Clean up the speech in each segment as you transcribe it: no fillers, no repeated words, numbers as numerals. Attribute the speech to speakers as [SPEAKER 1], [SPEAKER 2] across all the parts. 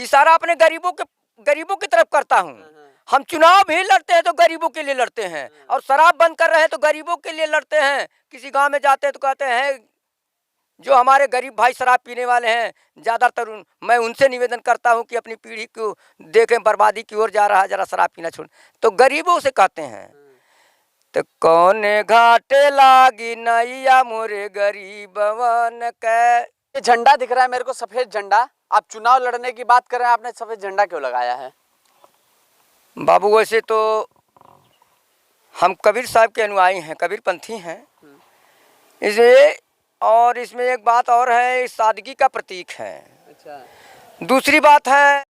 [SPEAKER 1] इशारा अपने गरीबों की तरफ करता हूँ। हम चुनाव भी लड़ते हैं तो गरीबों के लिए लड़ते हैं, और शराब बंद कर रहे हैं तो गरीबों के लिए लड़ते हैं। किसी गांव में जाते हैं तो कहते हैं जो हमारे गरीब भाई शराब पीने वाले हैं, ज़्यादातर मैं उनसे निवेदन करता हूं कि अपनी पीढ़ी को देखें, बर्बादी की ओर जा रहा है, जरा शराब पीना छोड़। तो गरीबों से कहते हैं, तो कौने घाटे लागी नैया मोरे गरीबवन के।
[SPEAKER 2] ये झंडा दिख रहा है मेरे को, सफेद झंडा। आप चुनाव लड़ने की बात कर रहे हैं, आपने सफेद झंडा क्यों लगाया है?
[SPEAKER 1] बाबू वैसे तो हम कबीर साहब के अनुयायी हैं, कबीर पंथी हैं इसलिए, और इसमें एक बात और है, इस सादगी का प्रतीक है।
[SPEAKER 2] अच्छा।
[SPEAKER 1] दूसरी बात है,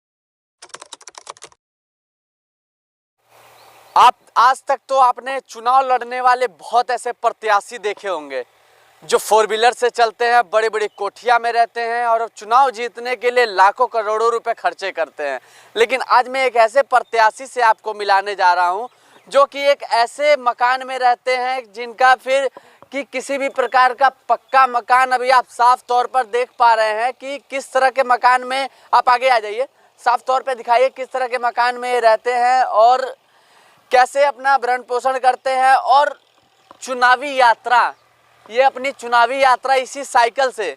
[SPEAKER 2] आप आज तक तो आपने चुनाव लड़ने वाले बहुत ऐसे प्रत्याशी देखे होंगे जो 4 व्हीलर से चलते हैं, बड़ी बड़ी कोठिया में रहते हैं और चुनाव जीतने के लिए लाखों करोड़ों रुपए खर्चे करते हैं। लेकिन आज मैं एक ऐसे प्रत्याशी से आपको मिलाने जा रहा हूं जो कि एक ऐसे मकान में रहते हैं जिनका फिर कि किसी भी प्रकार का पक्का मकान, अभी आप साफ तौर पर देख पा रहे हैं कि किस तरह के मकान में, आप आगे आ जाइए, साफ तौर पर दिखाइए किस तरह के मकान में रहते हैं और कैसे अपना भरण पोषण करते हैं। और चुनावी यात्रा, ये अपनी चुनावी यात्रा इसी साइकिल से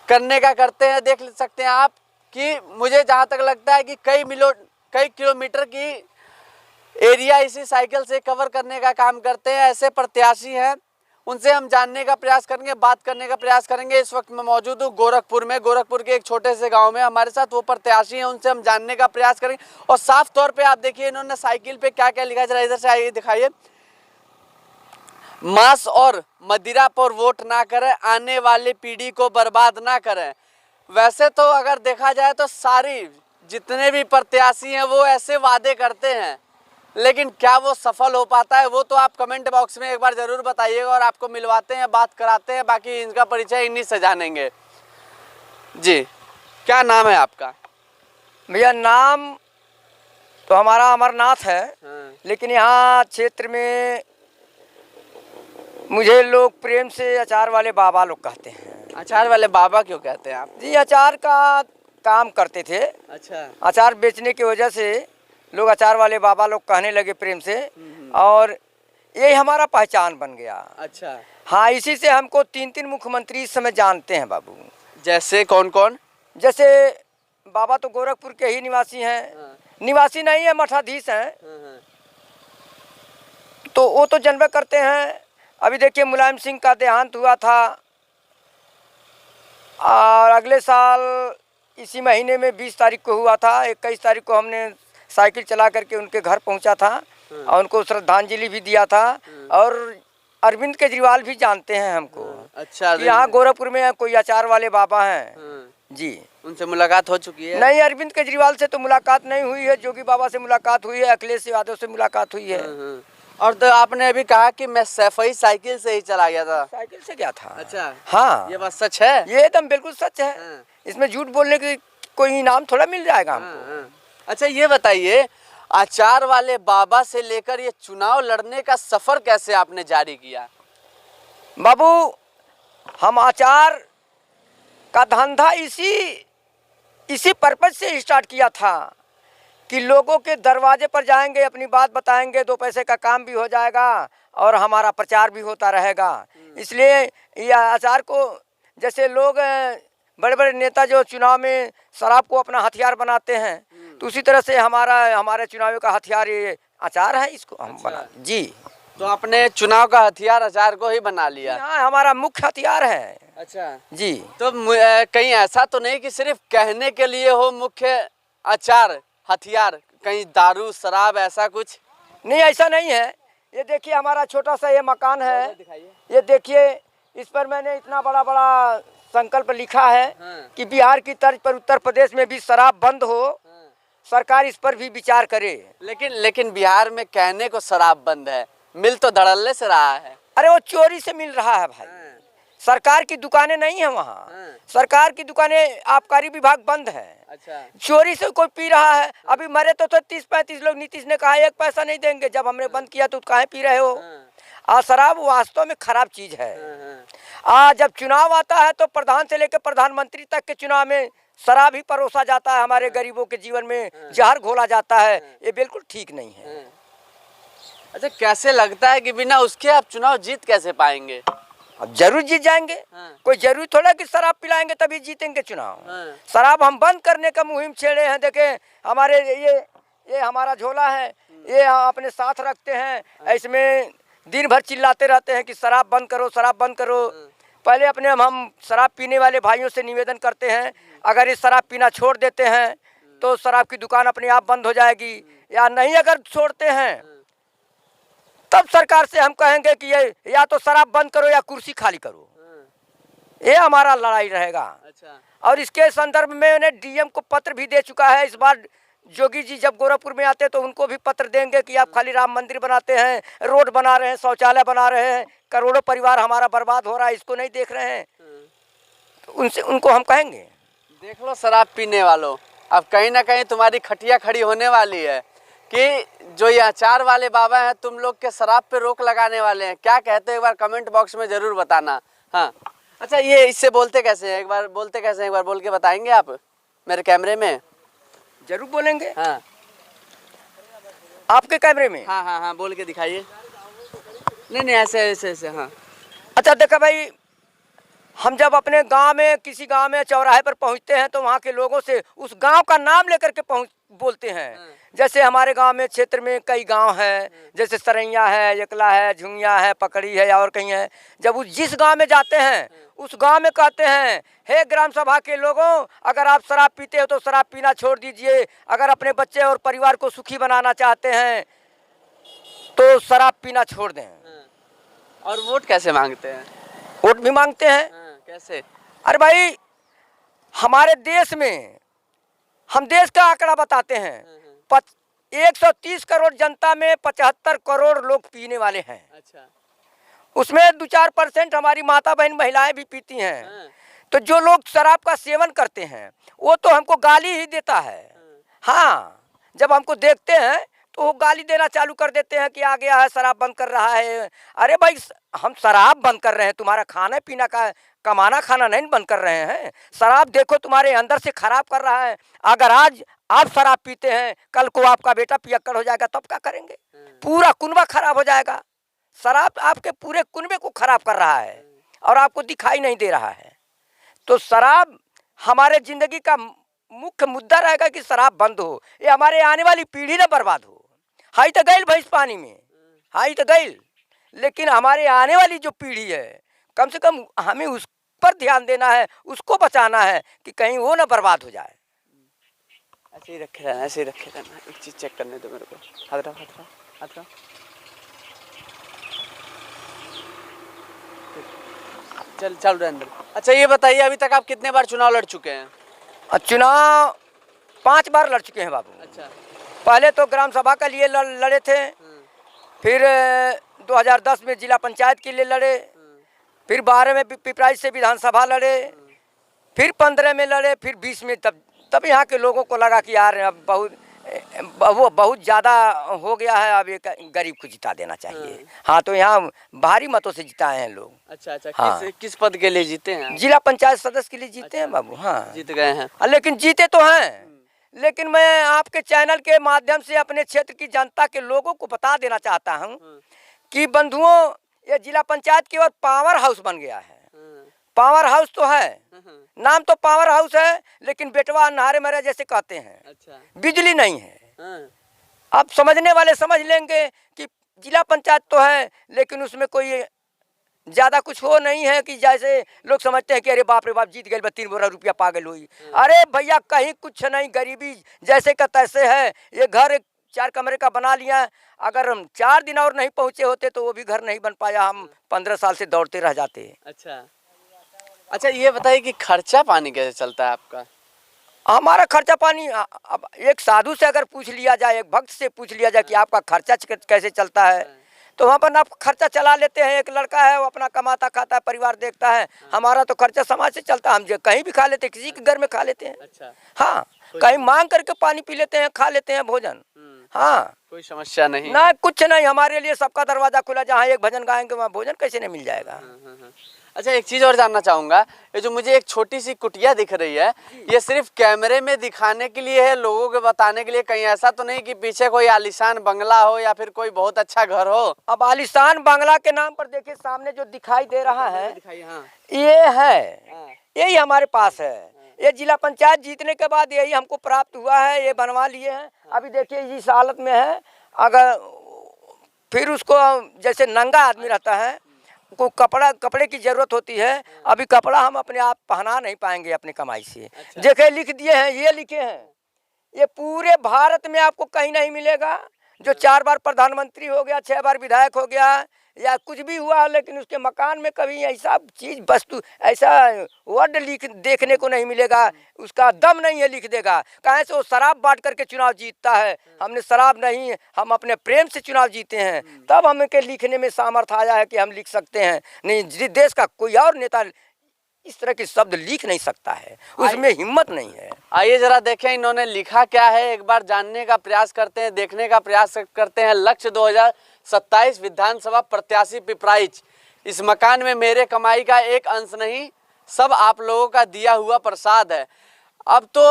[SPEAKER 2] करने का करते हैं। देख सकते हैं आप कि मुझे जहाँ तक लगता है कि कई किलोमीटर की एरिया इसी साइकिल से कवर करने का काम करते हैं। ऐसे प्रत्याशी हैं, उनसे हम जानने का प्रयास करेंगे, बात करने का प्रयास करेंगे। इस वक्त मैं मौजूद हूँ गोरखपुर में, गोरखपुर के एक छोटे से गांव में। हमारे साथ वो प्रत्याशी हैं, उनसे हम जानने का प्रयास करेंगे। और साफ तौर पे आप देखिए इन्होंने साइकिल पे क्या क्या लिखा है, जरा इधर से आइए दिखाइए। मांस और मदिरा पर वोट ना करें, आने वाली पीढ़ी को बर्बाद ना करें। वैसे तो अगर देखा जाए तो सारी जितने भी प्रत्याशी हैं वो ऐसे वादे करते हैं, लेकिन क्या वो सफल हो पाता है वो तो आप कमेंट बॉक्स में एक बार ज़रूर बताइएगा और आपको मिलवाते हैं, बात कराते हैं। बाकी इनका परिचय इन्हीं से जानेंगे। जी, क्या नाम है आपका?
[SPEAKER 1] भैया नाम तो हमारा अमरनाथ है। लेकिन यहाँ क्षेत्र में मुझे लोग प्रेम से अचार वाले बाबा लोग कहते हैं।
[SPEAKER 2] अचार वाले बाबा क्यों कहते हैं आप?
[SPEAKER 1] जी, अचार का काम करते थे।
[SPEAKER 2] अच्छा।
[SPEAKER 1] अचार बेचने की वजह से लोग अचार वाले बाबा लोग कहने लगे प्रेम से, और यही हमारा पहचान बन गया।
[SPEAKER 2] अच्छा।
[SPEAKER 1] हाँ, इसी से हमको 3 मुख्यमंत्री इस समय जानते हैं बाबू।
[SPEAKER 2] जैसे कौन कौन?
[SPEAKER 1] जैसे बाबा तो गोरखपुर के ही निवासी हैं। निवासी नहीं है, मठाधीश हैं। तो वो तो जानबे करते हैं। अभी देखिए मुलायम सिंह का देहांत हुआ था, और अगले साल इसी महीने में 20 तारीख को हुआ था। 21 तारीख को हमने साइकिल चला करके उनके घर पहुंचा था और उनको श्रद्धांजलि भी दिया था। और अरविंद केजरीवाल भी जानते हैं हमको।
[SPEAKER 2] अच्छा।
[SPEAKER 1] यहाँ गोरखपुर में कोई अचार वाले बाबा हैं। जी,
[SPEAKER 2] उनसे मुलाकात हो चुकी है?
[SPEAKER 1] नहीं, अरविंद केजरीवाल से तो मुलाकात नहीं हुई है, जोगी बाबा से मुलाकात हुई है, अखिलेश यादव से मुलाकात हुई है।
[SPEAKER 2] और तो आपने अभी कहा कि मैं सैफई साइकिल से ही चला गया था।
[SPEAKER 1] साइकिल से गया था?
[SPEAKER 2] अच्छा।
[SPEAKER 1] हाँ,
[SPEAKER 2] ये बात सच है?
[SPEAKER 1] ये एकदम बिल्कुल सच है। इसमें झूठ बोलने की कोई इनाम थोड़ा मिल जाएगा हमको।
[SPEAKER 2] अच्छा, ये बताइए, अचार वाले बाबा से लेकर ये चुनाव लड़ने का सफर कैसे आपने जारी किया?
[SPEAKER 1] बाबू, हम अचार का धंधा इसी पर्पज से स्टार्ट किया था कि लोगों के दरवाजे पर जाएंगे, अपनी बात बताएंगे, 2 पैसे का काम भी हो जाएगा और हमारा प्रचार भी होता रहेगा। इसलिए यह अचार को, जैसे लोग बड़े बड़े नेता जो चुनाव में शराब को अपना हथियार बनाते हैं, तो उसी तरह से हमारे चुनाव का हथियार ये अचार है। इसको हम बना। जी,
[SPEAKER 2] तो आपने चुनाव का हथियार अचार को ही बना लिया?
[SPEAKER 1] हाँ, हमारा मुख्य हथियार है।
[SPEAKER 2] अच्छा
[SPEAKER 1] जी।
[SPEAKER 2] तो कहीं ऐसा तो नहीं कि सिर्फ कहने के लिए हो मुख्य अचार हथियार, कहीं दारू शराब ऐसा कुछ?
[SPEAKER 1] नहीं, ऐसा नहीं है। ये देखिए हमारा छोटा सा ये मकान है। ये देखिए, इस पर मैंने इतना बड़ा बड़ा संकल्प लिखा है कि बिहार की तर्ज पर उत्तर प्रदेश में भी शराब बंद हो। सरकार इस पर भी विचार करे।
[SPEAKER 2] लेकिन बिहार में कहने को शराब बंद है, मिल तो धड़ल्ले से रहा है।
[SPEAKER 1] अरे वो चोरी से मिल रहा है भाई। सरकार की दुकानें नहीं है वहाँ। सरकार की दुकानें, आबकारी विभाग बंद है।
[SPEAKER 2] अच्छा।
[SPEAKER 1] चोरी से कोई पी रहा है। अभी मरे तो 30-35 लोग, नीतीश ने कहा 1 पैसा नहीं देंगे। जब हमने बंद किया तो काहे पी रहे हो? शराब वास्तव में खराब चीज है। जब चुनाव आता है तो प्रधान से लेकर प्रधानमंत्री तक के चुनाव में शराब ही परोसा जाता है हमारे गरीबों के जीवन में, जहर घोला जाता है, ये बिल्कुल ठीक नहीं है।
[SPEAKER 2] अच्छा, कैसे लगता है कि बिना उसके आप चुनाव जीत कैसे पाएंगे?
[SPEAKER 1] अब जरूर जीत जाएंगे। कोई जरूरी थोड़ा कि शराब पिलाएंगे तभी जीतेंगे चुनाव। शराब हम बंद करने का मुहिम छेड़े हैं। देखे हमारे ये हमारा झोला है, ये हम अपने साथ रखते हैं, इसमें दिन भर चिल्लाते रहते हैं कि शराब बंद करो, शराब बंद करो। पहले अपने हम शराब पीने वाले भाइयों से निवेदन करते हैं, अगर ये शराब पीना छोड़ देते हैं तो शराब की दुकान अपने आप बंद हो जाएगी, या नहीं अगर छोड़ते हैं तब सरकार से हम कहेंगे कि ये या तो शराब बंद करो या कुर्सी खाली करो। ये हमारा लड़ाई रहेगा।
[SPEAKER 2] अच्छा।
[SPEAKER 1] और इसके संदर्भ में उन्हें डीएम को पत्र भी दे चुका है। इस बार जोगी जी जब गोरखपुर में आते तो उनको भी पत्र देंगे कि आप खाली राम मंदिर बनाते हैं, रोड बना रहे हैं, शौचालय बना रहे हैं, करोड़ों परिवार हमारा बर्बाद हो रहा है, इसको नहीं देख रहे हैं। तो उनको हम कहेंगे,
[SPEAKER 2] देख लो शराब पीने वालों, अब कहीं ना कहीं तुम्हारी खटिया खड़ी होने वाली है कि जो ये अचार वाले बाबा हैं तुम लोग के शराब पे रोक लगाने वाले हैं। क्या कहते हैं एक बार कमेंट बॉक्स में जरूर बताना। हाँ, अच्छा, ये इससे बोलते कैसे हैं? एक बार बोलते कैसे हैं, एक बार बोल के बताएंगे आप मेरे कैमरे में?
[SPEAKER 1] जरूर बोलेंगे।
[SPEAKER 2] हाँ,
[SPEAKER 1] आपके कैमरे में?
[SPEAKER 2] हाँ हाँ हाँ, बोल के दिखाइए। नहीं, ऐसे ऐसे ऐसे। हाँ,
[SPEAKER 1] अच्छा, देखा भाई, हम जब अपने गांव में किसी गांव में चौराहे पर पहुंचते हैं तो वहाँ के लोगों से उस गांव का नाम लेकर के बोलते हैं। जैसे हमारे गांव में क्षेत्र में कई गांव हैं, जैसे सरैया है, एकला है, झुंगिया है, पकड़ी है और कहीं है। जब जिस गांव में जाते हैं उस गांव में कहते हैं, हे ग्राम सभा के लोगों, अगर आप शराब पीते हो तो शराब पीना छोड़ दीजिए, अगर अपने बच्चे और परिवार को सुखी बनाना चाहते हैं तो शराब पीना छोड़ दें।
[SPEAKER 2] और वोट कैसे मांगते हैं?
[SPEAKER 1] वोट भी मांगते हैं।
[SPEAKER 2] कैसे?
[SPEAKER 1] अरे भाई, हमारे देश में हम देश का आंकड़ा बताते हैं, 130 करोड़ जनता में 75 करोड़ लोग पीने वाले हैं।
[SPEAKER 2] अच्छा।
[SPEAKER 1] उसमें 2-4% हमारी माता बहन महिलाएं भी पीती हैं। तो जो लोग शराब का सेवन करते हैं वो तो हमको गाली ही देता है। हाँ, जब हमको देखते हैं तो वो गाली देना चालू कर देते हैं कि आ गया है, शराब बंद कर रहा है। अरे भाई, हम शराब बंद कर रहे हैं, तुम्हारा खाना पीना का कमाना खाना नहीं बंद कर रहे हैं। शराब देखो तुम्हारे अंदर से खराब कर रहा है। अगर आज आप शराब पीते हैं, कल को आपका बेटा पियक्कड़ हो जाएगा, तब क्या करेंगे? पूरा कुनबा खराब हो जाएगा। शराब आपके पूरे कुनबे को खराब कर रहा है और आपको दिखाई नहीं दे रहा है। तो शराब हमारे जिंदगी का मुख्य मुद्दा रहेगा कि शराब बंद हो, ये हमारे आने वाली पीढ़ी न बर्बाद हो। हाई तो गई भैंस पानी में, हाई तो गई, लेकिन हमारे आने वाली जो पीढ़ी है, कम से कम हमें उस पर ध्यान देना है, उसको बचाना है कि कहीं वो ना बर्बाद हो जाए।
[SPEAKER 2] ऐसे ही रखे रहना, ऐसे ही रखे रहना। एक चीज चेक करने दो मेरे को। हाथ रखो। चल रहे अंदर। अच्छा, ये बताइए, अभी तक आप कितने बार चुनाव लड़ चुके हैं?
[SPEAKER 1] चुनाव 5 बार लड़ चुके हैं बाबू।
[SPEAKER 2] अच्छा।
[SPEAKER 1] पहले तो ग्राम सभा के लिए लड़े थे, फिर 2010 में जिला पंचायत के लिए लड़े, फिर 12 में पिपराइच से विधानसभा लड़े, फिर 15 में लड़े, फिर 20 में। तब यहाँ के लोगों को लगा कि यार अब बहुत ज़्यादा हो गया है, अब एक गरीब को जिता देना चाहिए। हाँ, तो यहाँ भारी मतों से जिताए हैं लोग।
[SPEAKER 2] अच्छा।
[SPEAKER 1] हाँ।
[SPEAKER 2] किस पद के लिए जीते हैं?
[SPEAKER 1] जिला पंचायत सदस्य के लिए जीते हैं बाबू। हाँ,
[SPEAKER 2] जीत गए हैं।
[SPEAKER 1] लेकिन जीते तो हैं, लेकिन मैं आपके चैनल के माध्यम से अपने क्षेत्र की जनता के लोगों को बता देना चाहता हूँ कि बंधुओं, ये जिला पंचायत की ओर पावर हाउस बन गया है। पावर हाउस तो है, नाम तो पावर हाउस है, लेकिन बेटवा अन्हारे मरे जैसे कहते हैं। अच्छा। बिजली नहीं है। अब समझने वाले समझ लेंगे कि जिला पंचायत तो है, लेकिन उसमें कोई ज्यादा कुछ हो नहीं है कि जैसे लोग समझते हैं कि अरे बाप रे बाप, जीत गए, 3 बोरा रुपया पागल हुई। अरे भैया, कहीं कुछ नहीं, गरीबी जैसे का तैसे है। ये घर 4 कमरे का बना लिया, अगर हम 4 दिन और नहीं पहुंचे होते तो वो भी घर नहीं बन पाया, हम 15 साल से दौड़ते रह जाते।
[SPEAKER 2] अच्छा, ये बताइए कि खर्चा पानी कैसे चलता है आपका?
[SPEAKER 1] हमारा खर्चा पानी, अब एक साधु से अगर पूछ लिया जाए, एक भक्त से पूछ लिया जाए कि आपका खर्चा कैसे चलता है, तो वहाँ पर आप खर्चा चला लेते हैं। एक लड़का है, वो अपना कमाता खाता है, परिवार देखता है। हमारा तो खर्चा समाज से चलता है, हम जो कहीं भी खा लेते हैं, किसी के घर में खा लेते हैं। अच्छा। हाँ, कहीं मांग करके पानी पी लेते हैं, खा लेते हैं भोजन। हाँ,
[SPEAKER 2] कोई समस्या नहीं
[SPEAKER 1] ना, कुछ नहीं, हमारे लिए सबका दरवाजा खुला। जहाँ एक भजन गाएंगे वहाँ भोजन कैसे नहीं मिल जाएगा।
[SPEAKER 2] अच्छा, एक चीज़ और जानना चाहूँगा, ये जो मुझे एक छोटी सी कुटिया दिख रही है, ये सिर्फ कैमरे में दिखाने के लिए है, लोगों को बताने के लिए? कहीं ऐसा तो नहीं कि पीछे कोई आलीशान बंगला हो या फिर कोई बहुत अच्छा घर हो?
[SPEAKER 1] अब आलीशान बंगला के नाम पर देखिए सामने जो दिखाई दे रहा है,
[SPEAKER 2] दिखाइए। हाँ
[SPEAKER 1] ये है,
[SPEAKER 2] हाँ
[SPEAKER 1] यही हमारे पास है। ये जिला पंचायत जीतने के बाद यही हमको प्राप्त हुआ है, ये बनवा लिए हैं। अभी देखिए इस हालत में है। अगर फिर उसको जैसे नंगा आदमी रहता है, को कपड़े की जरूरत होती है, अभी कपड़ा हम अपने आप पहना नहीं पाएंगे अपनी कमाई से।
[SPEAKER 2] अच्छा।
[SPEAKER 1] देखे लिख दिए हैं, ये लिखे हैं, ये पूरे भारत में आपको कहीं नहीं मिलेगा। जो 4 बार प्रधानमंत्री हो गया, 6 बार विधायक हो गया, या कुछ भी हुआ, लेकिन उसके मकान में कभी ऐसा चीज वस्तु ऐसा वर्ड लिख देखने को नहीं मिलेगा। उसका दम नहीं है, लिख देगा। कहाँ से वो शराब बांट करके चुनाव जीतता है। हमने शराब नहीं, हम अपने प्रेम से चुनाव जीते हैं, तब हमें के लिखने में सामर्थ्य आया है कि हम लिख सकते हैं। नहीं, देश का कोई और नेता इस तरह के शब्द लिख नहीं सकता है, उसमें हिम्मत नहीं है।
[SPEAKER 2] आइए जरा देखें इन्होंने लिखा क्या है, एक बार जानने का प्रयास करते हैं, देखने का प्रयास करते हैं। लक्ष्य 2027 विधानसभा प्रत्याशी पिपराइच। इस मकान में मेरे कमाई का एक अंश नहीं, सब आप लोगों का दिया हुआ प्रसाद है। अब तो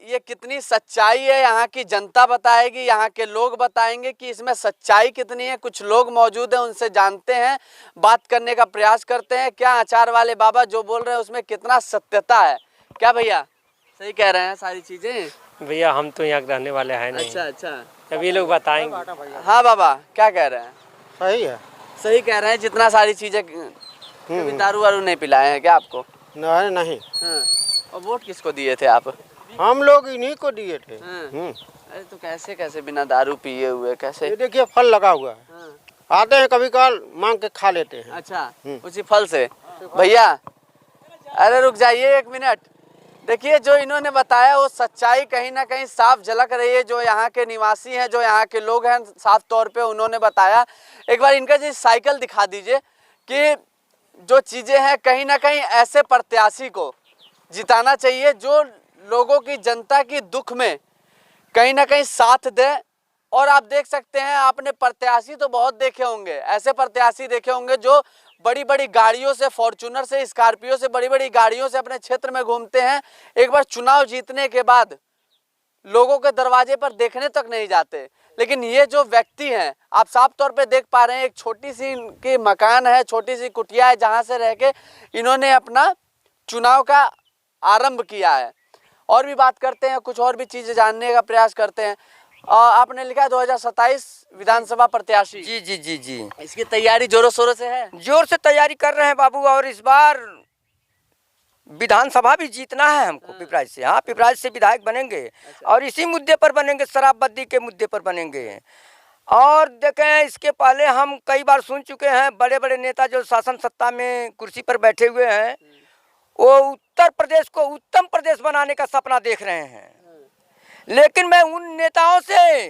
[SPEAKER 2] ये कितनी सच्चाई है यहाँ की जनता बताएगी, यहाँ के लोग बताएंगे कि इसमें सच्चाई कितनी है। कुछ लोग मौजूद हैं, उनसे जानते हैं, बात करने का प्रयास करते हैं। क्या अचार वाले बाबा जो बोल रहे हैं उसमें कितना सत्यता है? क्या भैया सही कह रहे हैं सारी चीजें?
[SPEAKER 3] भैया हम तो यहाँ रहने वाले हैं नहीं।
[SPEAKER 2] अच्छा अच्छा,
[SPEAKER 3] तब ये लोग बताएंगे।
[SPEAKER 2] हाँ बाबा क्या कह रहे हैं?
[SPEAKER 4] सही है।
[SPEAKER 2] सही कह रहे हैं, जितना सारी चीजें। कभी दारू वारू नहीं पिलाए हैं क्या आपको?
[SPEAKER 4] नहीं।
[SPEAKER 2] हाँ। और वोट किसको दिए थे आप?
[SPEAKER 4] हम लोग इन्हीं को दिए थे।
[SPEAKER 2] हाँ। अरे तो कैसे कैसे बिना दारू पिए हुए कैसे?
[SPEAKER 4] ये देखिए फल लगा हुआ है।
[SPEAKER 2] हाँ।
[SPEAKER 4] आते हैं कभी कभार मांग के खा लेते हैं।
[SPEAKER 2] अच्छा, उसी फल से? भैया अरे रुक जाइए एक मिनट। देखिए जो इन्होंने बताया वो सच्चाई कहीं ना कहीं साफ झलक रही है। जो यहाँ के निवासी हैं, जो यहाँ के लोग हैं, साफ तौर पे उन्होंने बताया। एक बार इनका जी साइकिल दिखा दीजिए कि जो चीज़ें हैं कहीं ना कहीं ऐसे प्रत्याशी को जिताना चाहिए जो लोगों की, जनता की दुख में कहीं ना कहीं साथ दे। और आप देख सकते हैं, आपने प्रत्याशी तो बहुत देखे होंगे, ऐसे प्रत्याशी देखे होंगे जो बड़ी बड़ी गाड़ियों से, फॉर्च्यूनर से, स्कॉर्पियो से, बड़ी बड़ी गाड़ियों से अपने क्षेत्र में घूमते हैं। एक बार चुनाव जीतने के बाद लोगों के दरवाजे पर देखने तक नहीं जाते। लेकिन ये जो व्यक्ति हैं, आप साफ तौर पे देख पा रहे हैं, एक छोटी सी इनकी मकान है, छोटी सी कुटिया है, जहाँ से रह के इन्होंने अपना चुनाव का आरंभ किया है। और भी बात करते हैं, कुछ और भी चीज़ें जानने का प्रयास करते हैं। आपने लिखा है 2027 विधानसभा प्रत्याशी।
[SPEAKER 1] जी जी जी जी,
[SPEAKER 2] इसकी तैयारी जोरों शोरों से है?
[SPEAKER 1] जोर से तैयारी कर रहे हैं बाबू। और इस बार विधानसभा भी जीतना है हमको पिपराइच से। हाँ, पिपराइच से विधायक बनेंगे। और इसी मुद्दे पर बनेंगे, शराबबंदी के मुद्दे पर बनेंगे। और देखें, इसके पहले हम कई बार सुन चुके हैं, बड़े बड़े नेता जो शासन सत्ता में कुर्सी पर बैठे हुए हैं, वो उत्तर प्रदेश को उत्तम प्रदेश बनाने का सपना देख रहे हैं। लेकिन मैं उन नेताओं से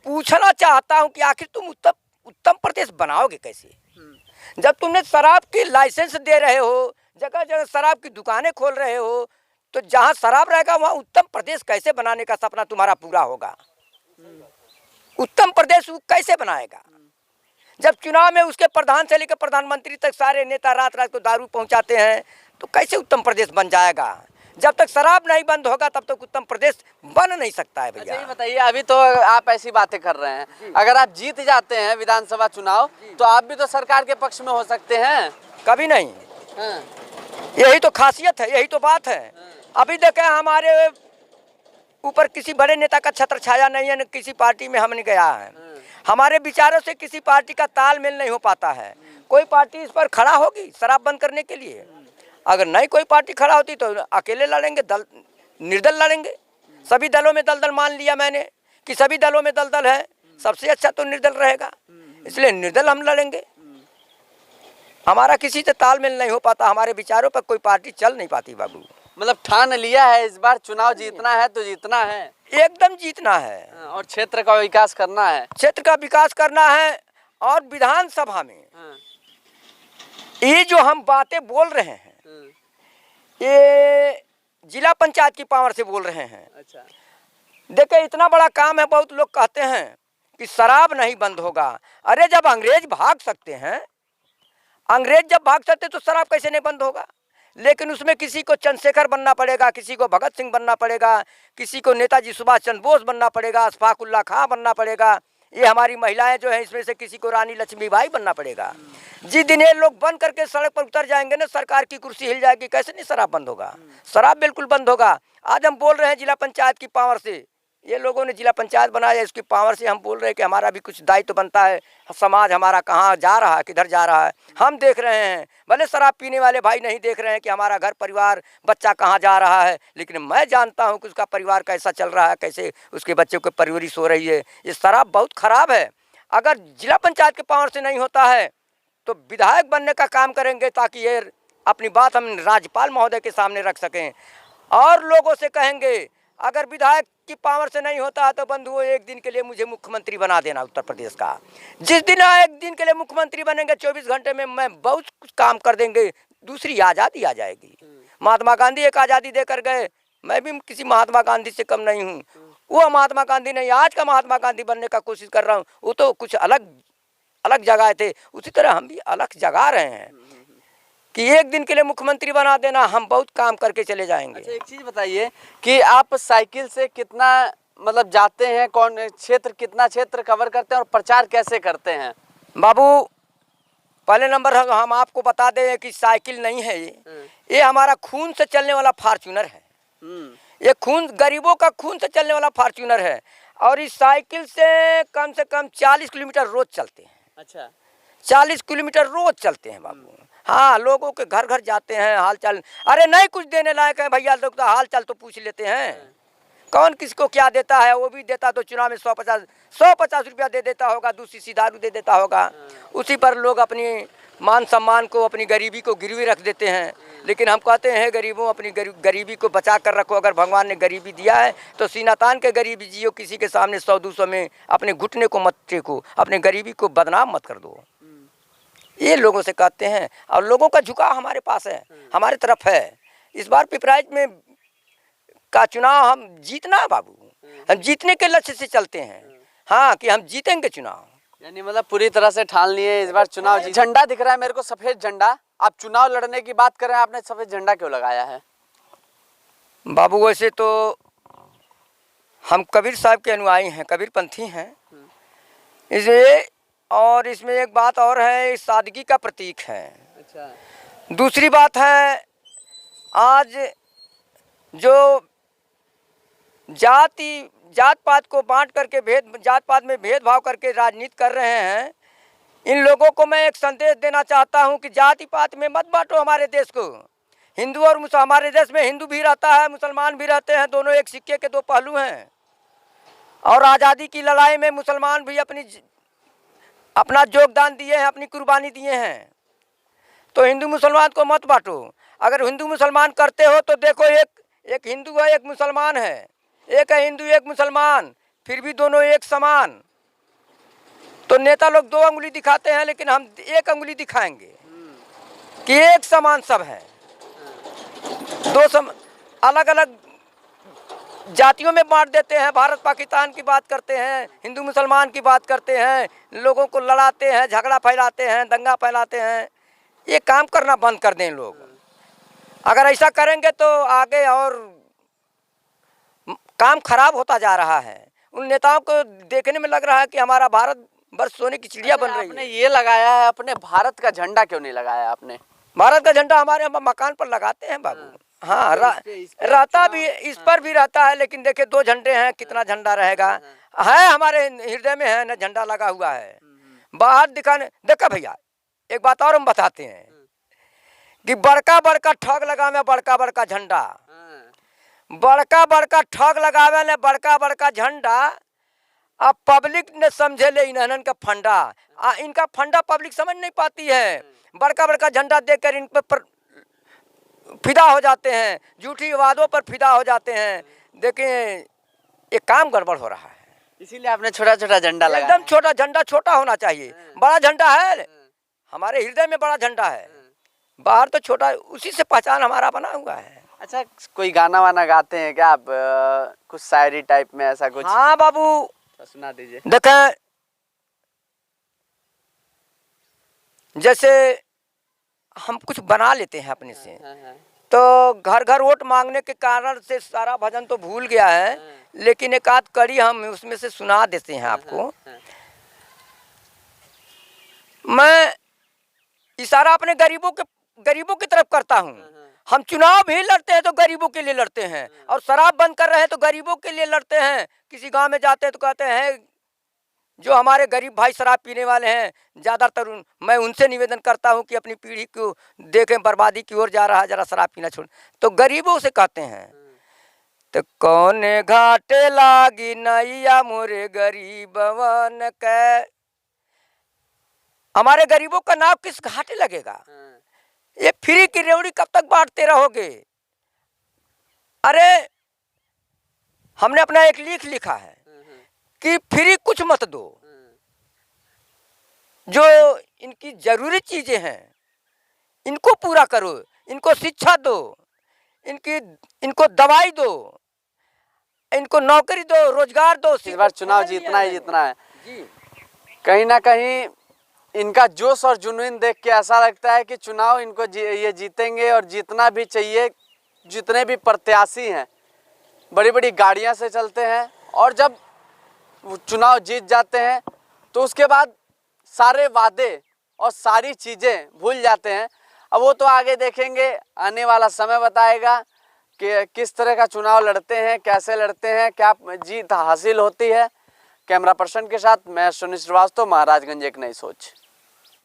[SPEAKER 1] पूछना चाहता हूं कि आखिर तुम उत्तम प्रदेश बनाओगे कैसे, जब तुमने शराब की लाइसेंस दे रहे हो, जगह जगह शराब की दुकानें खोल रहे हो, तो जहां शराब रहेगा वहां उत्तम प्रदेश कैसे बनाने का सपना तुम्हारा पूरा होगा? उत्तम प्रदेश कैसे बनाएगा जब चुनाव में उसके प्रधान से लेकर प्रधानमंत्री तक सारे नेता रात रात को दारू पहुंचाते हैं? तो कैसे उत्तम प्रदेश बन जाएगा? जब तक शराब नहीं बंद होगा तब तक उत्तम प्रदेश बन नहीं सकता है भैया।
[SPEAKER 2] अच्छा ये बताइए, अभी तो आप ऐसी बातें कर रहे हैं, अगर आप जीत जाते हैं विधानसभा चुनाव तो आप भी तो सरकार के पक्ष में हो सकते हैं।
[SPEAKER 1] कभी नहीं।
[SPEAKER 2] हाँ।
[SPEAKER 1] यही तो खासियत है, यही तो बात है। अभी देखें, हमारे ऊपर किसी बड़े नेता का छत्र छाया नहीं है, न किसी पार्टी में हमने गया है। हमारे विचारों से किसी पार्टी का तालमेल नहीं हो पाता है। कोई पार्टी इस पर खड़ा होगी शराब बंद करने के लिए? अगर नहीं कोई पार्टी खड़ा होती तो अकेले लड़ेंगे, निर्दल लड़ेंगे। सभी दलों में दलदल मान लिया मैंने कि सभी दलों में दलदल है, सबसे अच्छा तो निर्दल रहेगा, इसलिए निर्दल हम लड़ेंगे। हमारा किसी से तालमेल नहीं हो पाता, हमारे विचारों पर कोई पार्टी चल नहीं पाती बाबू।
[SPEAKER 2] मतलब ठान लिया है इस बार चुनाव जीतना है तो जीतना है,
[SPEAKER 1] एकदम जीतना है।
[SPEAKER 2] और क्षेत्र का विकास करना है।
[SPEAKER 1] क्षेत्र का विकास करना है। और विधानसभा में ये जो हम बातें बोल रहे हैं, ये जिला पंचायत की पावर से बोल रहे हैं।
[SPEAKER 2] अच्छा।
[SPEAKER 1] देखिए, इतना बड़ा काम है। बहुत लोग कहते हैं कि शराब नहीं बंद होगा। अरे जब अंग्रेज भाग सकते हैं, अंग्रेज जब भाग सकते तो शराब कैसे नहीं बंद होगा? लेकिन उसमें किसी को चंद्रशेखर बनना पड़ेगा, किसी को भगत सिंह बनना पड़ेगा, किसी को नेताजी सुभाष चंद्र बोस बनना पड़ेगा, अशफाक उल्ला खां बनना पड़ेगा। ये हमारी महिलाएं जो है इसमें से किसी को रानी लक्ष्मीबाई बनना पड़ेगा। जिस दिन ये लोग बन करके सड़क पर उतर जाएंगे ना, सरकार की कुर्सी हिल जाएगी। कैसे नहीं शराब बंद होगा? शराब बिल्कुल बंद होगा। आज हम बोल रहे हैं जिला पंचायत की पावर से, ये लोगों ने जिला पंचायत बनाया, इसकी पावर से हम बोल रहे हैं कि हमारा भी कुछ दायित्व बनता है। समाज हमारा कहाँ जा रहा है, किधर जा रहा है, हम देख रहे हैं। भले शराब पीने वाले भाई नहीं देख रहे हैं कि हमारा घर परिवार बच्चा कहाँ जा रहा है, लेकिन मैं जानता हूँ कि उसका परिवार कैसा चल रहा है, कैसे उसके बच्चों की परवरिश हो रही है। ये शराब बहुत खराब है। अगर जिला पंचायत के पावर से नहीं होता है तो विधायक बनने का काम करेंगे, ताकि ये अपनी बात हम राज्यपाल महोदय के सामने रख सकें और लोगों से कहेंगे अगर विधायक की पावर से नहीं होता है तो बंधुओं एक दिन के लिए मुझे मुख्यमंत्री बना देना उत्तर प्रदेश का। जिस दिन एक दिन के लिए मुख्यमंत्री बनेंगे 24 घंटे में मैं बहुत कुछ काम कर देंगे, दूसरी आज़ादी आ जाएगी। महात्मा गांधी एक आज़ादी देकर गए, मैं भी किसी महात्मा गांधी से कम नहीं हूँ। वो महात्मा गांधी नहीं, आज का महात्मा गांधी बनने का कोशिश कर रहा हूँ। वो तो कुछ अलग अलग जगह थे, उसी तरह हम भी अलग जगा रहे हैं कि एक दिन के लिए मुख्यमंत्री बना देना, हम बहुत काम करके चले जाएंगे।
[SPEAKER 2] अच्छा, एक चीज़ बताइए कि आप साइकिल से कितना मतलब जाते हैं, कौन क्षेत्र, कितना क्षेत्र कवर करते हैं और प्रचार कैसे करते हैं?
[SPEAKER 1] बाबू पहले नंबर हम आपको बता दें कि साइकिल नहीं है, ये हमारा खून से चलने वाला फार्च्यूनर है। ये खून गरीबों का खून से चलने वाला फार्च्यूनर है और इस साइकिल से कम 40 किलोमीटर रोज चलते हैं।
[SPEAKER 2] अच्छा,
[SPEAKER 1] 40 किलोमीटर रोज चलते हैं बाबू। हाँ, लोगों के घर घर जाते हैं, हाल चाल, अरे नहीं कुछ देने लायक है भैया, लोग तो हाल चाल तो पूछ लेते हैं। कौन किसको क्या देता है? वो भी देता तो चुनाव में 150 रुपया दे देता होगा, दूसरी सी दारू दे देता होगा। उसी पर लोग अपनी मान सम्मान को, अपनी गरीबी को गिरवी रख देते हैं। लेकिन हम कहते हैं गरीबों, अपनी गरीबी को बचा कर रखो। अगर भगवान ने गरीबी दिया है तो सीना तान के गरीबी जियो, किसी के सामने 100-200 में अपने घुटने को मत टेको, अपने गरीबी को बदनाम मत कर दो। ये लोगों से कहते हैं और लोगों का झुकाव हमारे पास है, हमारे तरफ है। इस बार पिपराइच में का चुनाव हम जीतना है बाबू, हम जीतने के लक्ष्य से चलते हैं। हाँ, कि हम जीतेंगे चुनाव,
[SPEAKER 2] यानी मतलब पूरी तरह से ठान लिए इस बार चुनाव। झंडा दिख रहा है मेरे को, सफेद झंडा। आप चुनाव लड़ने की बात कर रहे हैं, आपने सफेद झंडा क्यों लगाया है?
[SPEAKER 1] बाबू वैसे तो हम कबीर साहब के अनुयायी हैं, कबीर पंथी हैं इसलिए, और इसमें एक बात और है, सादगी का प्रतीक है।
[SPEAKER 2] अच्छा,
[SPEAKER 1] दूसरी बात है, आज जो जात पात को बांट करके जात पात में भेदभाव करके राजनीति कर रहे हैं, इन लोगों को मैं एक संदेश देना चाहता हूं कि जाति पात में मत बांटो हमारे देश को। हिंदू और हमारे देश में हिंदू भी रहता है, मुसलमान भी रहते हैं, दोनों एक सिक्के के दो पहलू हैं। और आज़ादी की लड़ाई में मुसलमान भी अपना योगदान दिए हैं, अपनी कुर्बानी दिए हैं। तो हिंदू मुसलमान को मत बांटो। अगर हिंदू मुसलमान करते हो तो देखो, एक हिंदू है, एक मुसलमान है, एक है हिंदू एक मुसलमान, फिर भी दोनों एक समान। तो नेता लोग 2 अंगुली दिखाते हैं, लेकिन हम 1 अंगुली दिखाएंगे कि एक समान सब है। अलग अलग जातियों में बांट देते हैं, भारत पाकिस्तान की बात करते हैं, हिंदू मुसलमान की बात करते हैं, लोगों को लड़ाते हैं, झगड़ा फैलाते हैं, दंगा फैलाते हैं। ये काम करना बंद कर दें लोग। अगर ऐसा करेंगे तो आगे और काम खराब होता जा रहा है। उन नेताओं को देखने में लग रहा है कि हमारा भारत वर्ष सोने की चिड़िया बन रही है।
[SPEAKER 2] आपने ये लगाया है, अपने भारत का झंडा क्यों नहीं लगाया आपने?
[SPEAKER 1] भारत का झंडा हमारे मकान पर लगाते हैं बाबू। हाँ, रहता भी, इस पर भी रहता है, लेकिन देखिए 2 झंडे हैं, कितना झंडा रहेगा। है हमारे हृदय में है ना, झंडा लगा हुआ है। बाहर दिखाने, देखा भैया एक बात और हम बताते हैं कि बड़का बड़का ठग लगावे बड़का बड़का झंडा, बड़का बड़का ठग लगावे ने बड़का बड़का झंडा। अब पब्लिक ने समझे ले इन्हन का फंडा, इनका फंडा पब्लिक समझ नहीं पाती है। बड़का बड़का झंडा देखकर इन पर फिदा हो जाते हैं, झूठी वादों पर फिदा हो जाते हैं। देखिए ये काम गड़बड़ हो रहा है,
[SPEAKER 2] इसीलिए आपने छोटा छोटा झंडा लगाया।
[SPEAKER 1] एकदम छोटा झंडा, छोटा होना चाहिए। बड़ा झंडा है हमारे हृदय में, बड़ा झंडा है, बाहर तो छोटा, उसी से पहचान हमारा बना हुआ है।
[SPEAKER 2] अच्छा, कोई गाना वाना गाते हैं क्या आप? कुछ शायरी टाइप में ऐसा कुछ?
[SPEAKER 1] हाँ बाबू,
[SPEAKER 2] तो सुना दीजिए।
[SPEAKER 1] देखें, जैसे हम कुछ बना लेते हैं अपने से। तो घर घर वोट मांगने के कारण से सारा भजन तो भूल गया है, लेकिन एक आध कड़ी हम उसमें से सुना देते हैं आपको। मैं इशारा अपने गरीबों की तरफ करता हूँ। हम चुनाव भी लड़ते हैं तो गरीबों के लिए लड़ते हैं, और शराब बंद कर रहे हैं तो गरीबों के लिए लड़ते हैं। किसी गांव में जाते हैं तो कहते हैं जो हमारे गरीब भाई शराब पीने वाले हैं, ज़्यादातर मैं उनसे निवेदन करता हूं कि अपनी पीढ़ी को देखें बर्बादी की ओर जा रहा है, जरा शराब पीना छोड़। तो गरीबों से कहते हैं तो कौने घाटे लागी नैया मोरे गरीबवन के। हमारे गरीबों का नाव किस घाटे लगेगा? ये फ्री की रेवड़ी कब तक बांटते रहोगे? अरे हमने अपना एक लिखा है कि फ्री कुछ मत दो, जो इनकी जरूरी चीजें हैं इनको पूरा करो, इनको शिक्षा दो, इनको दवाई दो, इनको नौकरी दो, रोजगार दो।
[SPEAKER 2] इस बार चुनाव जीतना ही जीतना है जी। कहीं ना कहीं इनका जोश और जुनून देख के ऐसा लगता है कि चुनाव इनको ये जीतेंगे, और जीतना भी चाहिए। जितने भी प्रत्याशी हैं बड़ी बड़ी गाड़ियां से चलते हैं, और जब चुनाव जीत जाते हैं तो उसके बाद सारे वादे और सारी चीज़ें भूल जाते हैं। अब वो तो आगे देखेंगे, आने वाला समय बताएगा कि किस तरह का चुनाव लड़ते हैं, कैसे लड़ते हैं, क्या जीत हासिल होती है। कैमरा पर्सन के साथ मैं सुनील श्रीवास्तव, महाराजगंज एक नई सोच।